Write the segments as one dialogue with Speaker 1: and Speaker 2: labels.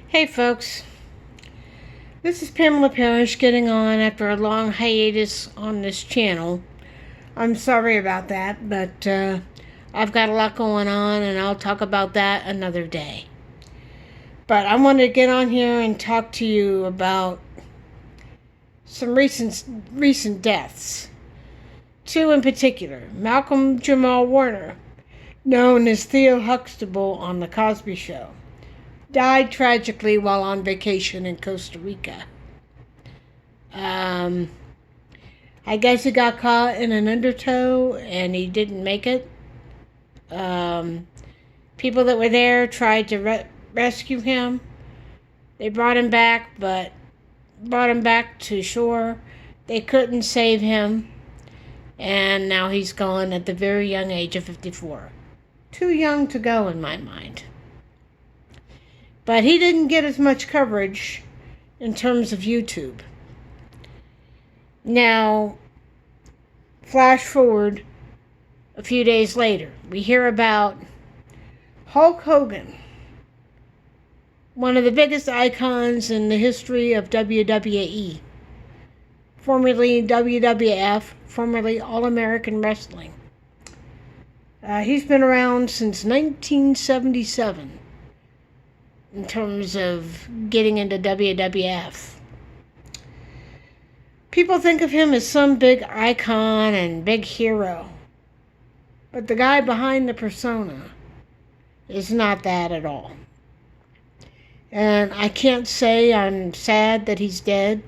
Speaker 1: Hey folks, this is Pamela Parrish getting on after a long hiatus on this channel. I'm sorry about that, but I've got a lot going on and I'll talk about that another day. But I wanted to get on here and talk to you about some recent deaths. Two in particular, Malcolm Jamal Warner, known as Theo Huxtable on The Cosby Show, died tragically while on vacation in Costa Rica. I guess he got caught in an undertow and he didn't make it. People that were there tried to rescue him. They brought him back to shore. They couldn't save him. And now he's gone at the very young age of 54. Too young to go in my mind. But he didn't get as much coverage in terms of YouTube. Now, flash forward a few days later, we hear about Hulk Hogan, one of the biggest icons in the history of WWE, formerly WWF, formerly All-American Wrestling. He's been around since 1977. In terms of getting into WWF. People think of him as some big icon and big hero. But the guy behind the persona is not that at all. And I can't say I'm sad that he's dead.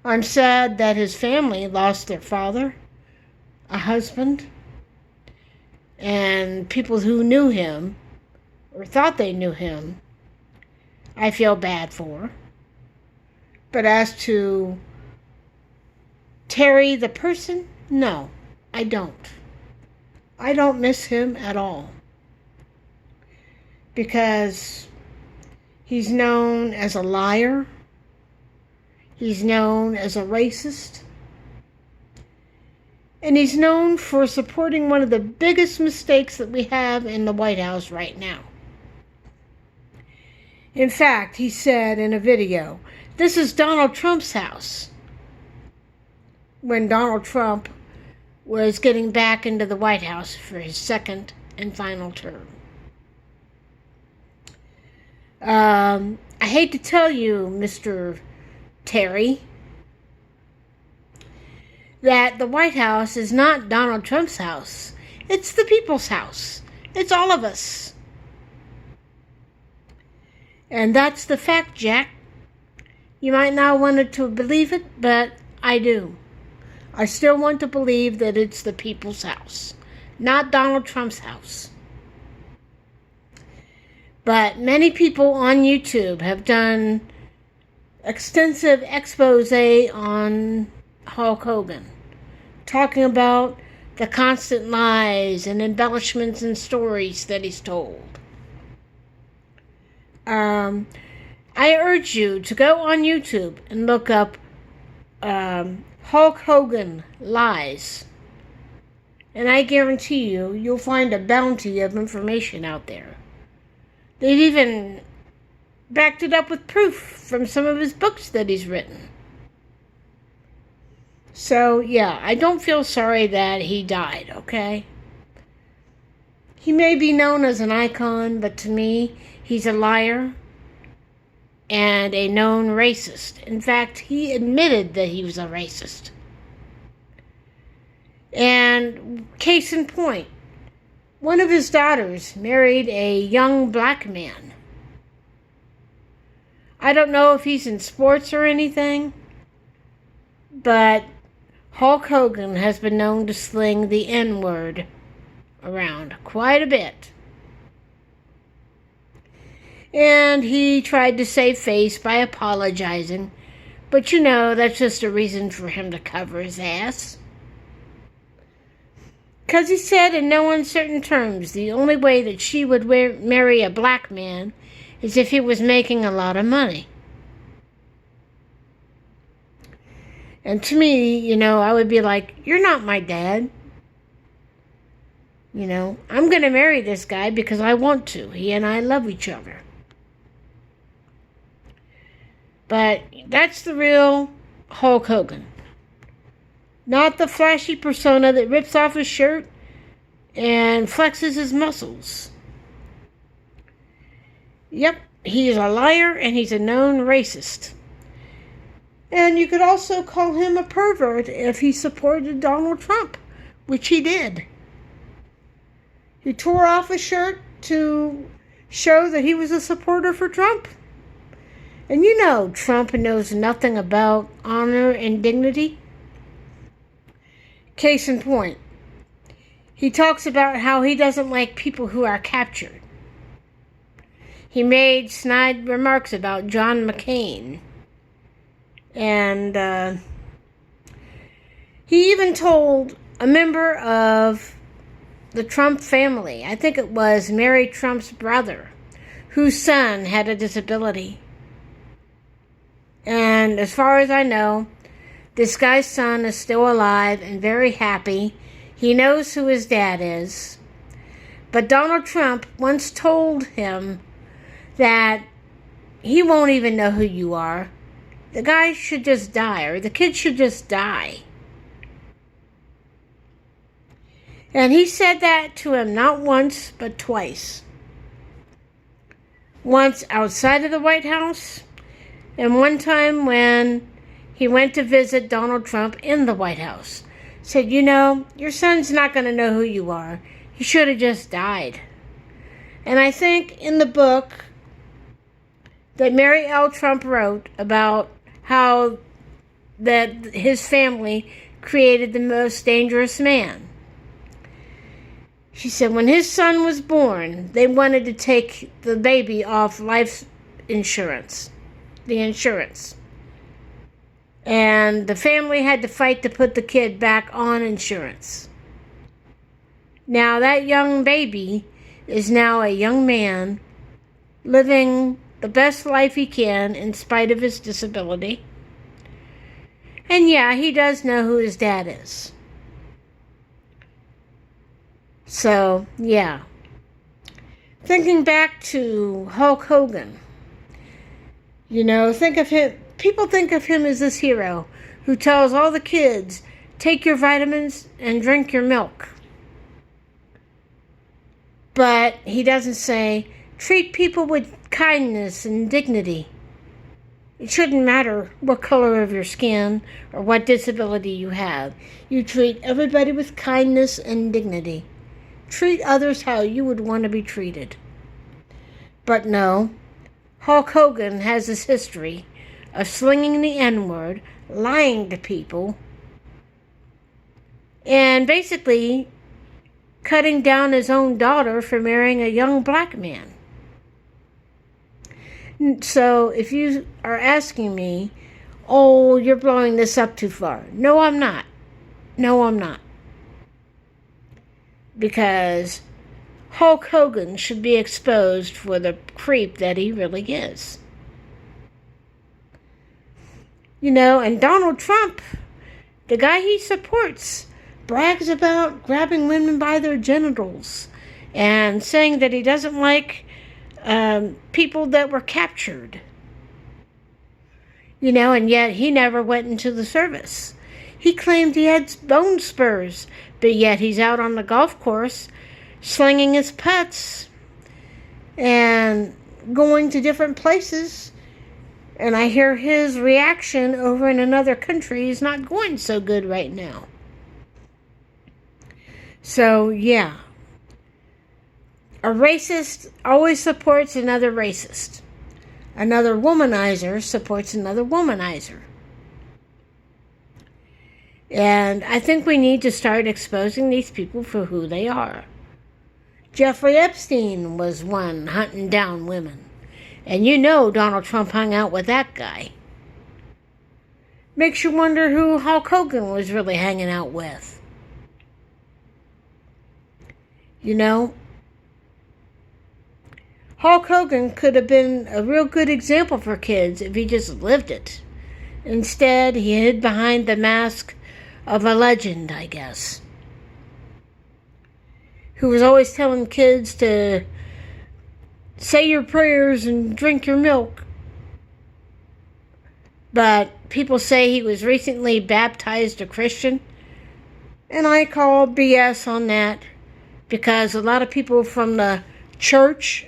Speaker 1: I'm sad that his family lost their father, a husband, and people who knew him or thought they knew him, I feel bad for. But as to Terry the person, no, I don't. I don't miss him at all. Because he's known as a liar. He's known as a racist. And he's known for supporting one of the biggest mistakes that we have in the White House right now. In fact, he said in a video, "This is Donald Trump's house," when Donald Trump was getting back into the White House for his second and final term. I hate to tell you, Mr. Terry, that the White House is not Donald Trump's house. It's the people's house. It's all of us. And that's the fact, Jack. You might not want to believe it, but I do. I still want to believe that it's the people's house, not Donald Trump's house. But many people on YouTube have done extensive expose on Hulk Hogan, talking about the constant lies and embellishments and stories that he's told. I urge you to go on YouTube and look up Hulk Hogan lies. And I guarantee you'll find a bounty of information out there. They've even backed it up with proof from some of his books that he's written. So, yeah, I don't feel sorry that he died, okay? He may be known as an icon, but to me, he's a liar and a known racist. In fact, he admitted that he was a racist. And case in point, one of his daughters married a young black man. I don't know if he's in sports or anything, but Hulk Hogan has been known to sling the N-word around quite a bit. And he tried to save face by apologizing, but that's just a reason for him to cover his ass. Because he said in no uncertain terms the only way that she would marry a black man is if he was making a lot of money. And to me, I would be like, you're not my dad. I'm going to marry this guy because I want to. He and I love each other. But that's the real Hulk Hogan. Not the flashy persona that rips off his shirt and flexes his muscles. Yep, he is a liar and he's a known racist. And you could also call him a pervert if he supported Donald Trump, which he did. He tore off his shirt to show that he was a supporter for Trump. And you know Trump knows nothing about honor and dignity. Case in point, he talks about how he doesn't like people who are captured. He made snide remarks about John McCain. And he even told a member of the Trump family, I think it was Mary Trump's brother, whose son had a disability. And as far as I know, this guy's son is still alive and very happy. He knows who his dad is. But Donald Trump once told him that he won't even know who you are. The guy should just die, or the kid should just die. And he said that to him not once, but twice. Once outside of the White House, and one time when he went to visit Donald Trump in the White House. Said, you know, your son's not going to know who you are. He should have just died. And I think in the book that Mary L. Trump wrote about how that his family created the most dangerous man. She said when his son was born, they wanted to take the baby off life insurance, the insurance. And the family had to fight to put the kid back on insurance. Now that young baby is now a young man living the best life he can in spite of his disability. And yeah, he does know who his dad is. So, yeah. Thinking back to Hulk Hogan, you know, think of him. People think of him as this hero who tells all the kids, take your vitamins and drink your milk. But he doesn't say, treat people with kindness and dignity. It shouldn't matter what color of your skin or what disability you have. You treat everybody with kindness and dignity. Treat others how you would want to be treated. But no, Hulk Hogan has this history of slinging the N-word, lying to people, and basically cutting down his own daughter for marrying a young black man. So if you are asking me, oh, you're blowing this up too far. No, I'm not. No, I'm not. Because Hulk Hogan should be exposed for the creep that he really is. You know, and Donald Trump, the guy he supports, brags about grabbing women by their genitals and saying that he doesn't like people that were captured. You know, and yet he never went into the service. He claimed he had bone spurs, but yet he's out on the golf course slinging his putts and going to different places. And I hear his reaction over in another country is not going so good right now. So, yeah. A racist always supports another racist. Another womanizer supports another womanizer. And I think we need to start exposing these people for who they are. Jeffrey Epstein was one hunting down women. And you know Donald Trump hung out with that guy. Makes you wonder who Hulk Hogan was really hanging out with. You know, Hulk Hogan could have been a real good example for kids if he just lived it. Instead, he hid behind the mask of a legend, I guess, who was always telling kids to say your prayers and drink your milk. But people say he was recently baptized a Christian. And I call BS on that because a lot of people from the church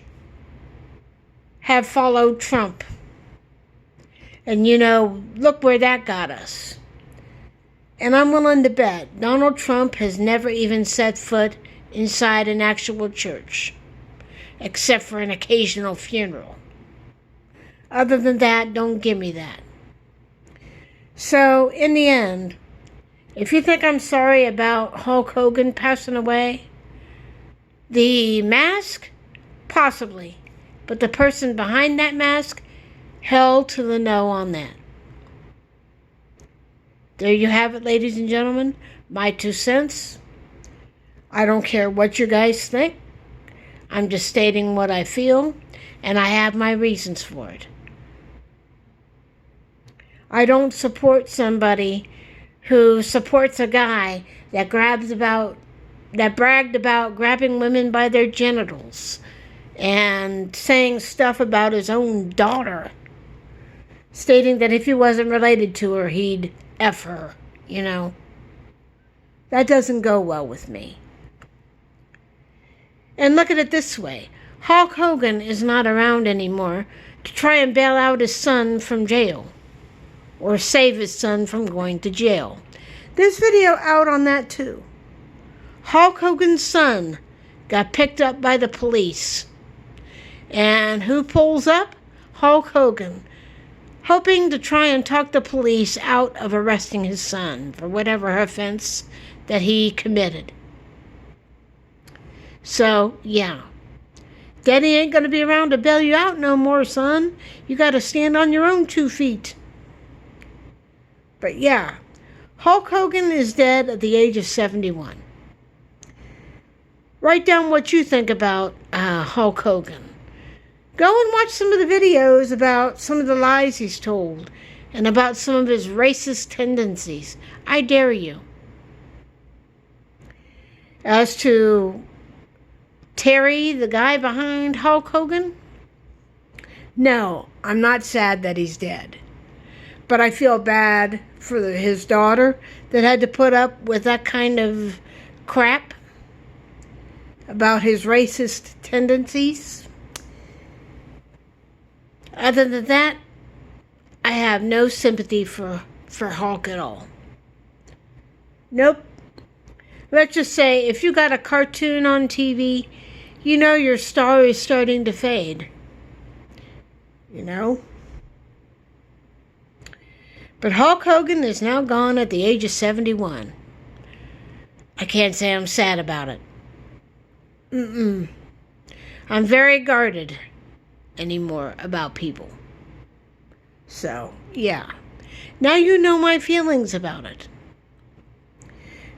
Speaker 1: have followed Trump. And look where that got us. And I'm willing to bet Donald Trump has never even set foot inside an actual church, except for an occasional funeral. Other than that, don't give me that. So, in the end, if you think I'm sorry about Hulk Hogan passing away, the mask, possibly. But the person behind that mask, hell to the no on that. There you have it, ladies and gentlemen. My 2 cents. I don't care what you guys think. I'm just stating what I feel, and I have my reasons for it. I don't support somebody who supports a guy that bragged about grabbing women by their genitals and saying stuff about his own daughter, stating that if he wasn't related to her, he'd F her, That doesn't go well with me. And look at it this way. Hulk Hogan is not around anymore to try and bail out his son from jail or save his son from going to jail. There's video out on that too. Hulk Hogan's son got picked up by the police. And who pulls up? Hulk Hogan, hoping to try and talk the police out of arresting his son for whatever offense that he committed. So, yeah. Daddy ain't going to be around to bail you out no more, son. You got to stand on your own 2 feet. But yeah, Hulk Hogan is dead at the age of 71. Write down what you think about Hulk Hogan. Go and watch some of the videos about some of the lies he's told and about some of his racist tendencies. I dare you. As to Terry, the guy behind Hulk Hogan, no, I'm not sad that he's dead. But I feel bad for his daughter that had to put up with that kind of crap about his racist tendencies. Other than that, I have no sympathy for Hulk at all. Nope. Let's just say if you got a cartoon on TV, your star is starting to fade. But Hulk Hogan is now gone at the age of 71. I can't say I'm sad about it. I'm very guarded anymore about people. So, yeah. Now you know my feelings about it.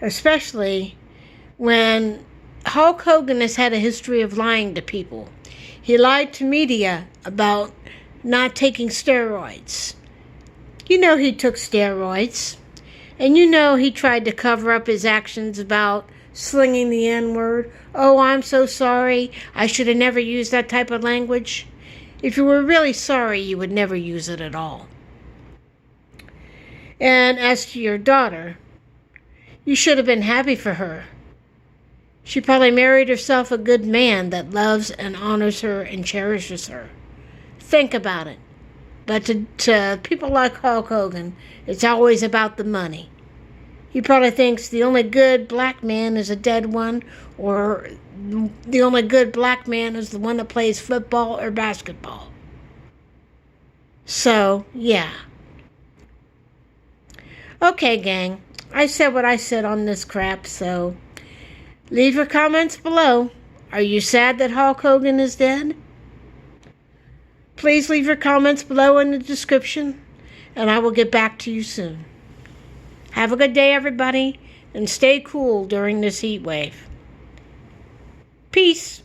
Speaker 1: Especially when Hulk Hogan has had a history of lying to people. He lied to media about not taking steroids. He took steroids. And he tried to cover up his actions about slinging the N-word. Oh, I'm so sorry. I should have never used that type of language. If you were really sorry, you would never use it at all. And as to your daughter, you should have been happy for her. She probably married herself a good man that loves and honors her and cherishes her. Think about it. But to people like Hulk Hogan, it's always about the money. He probably thinks the only good black man is a dead one, or the only good black man is the one that plays football or basketball. So, yeah. Okay, gang. I said what I said on this crap, so leave your comments below. Are you sad that Hulk Hogan is dead? Please leave your comments below in the description, and I will get back to you soon. Have a good day, everybody, and stay cool during this heat wave. Peace.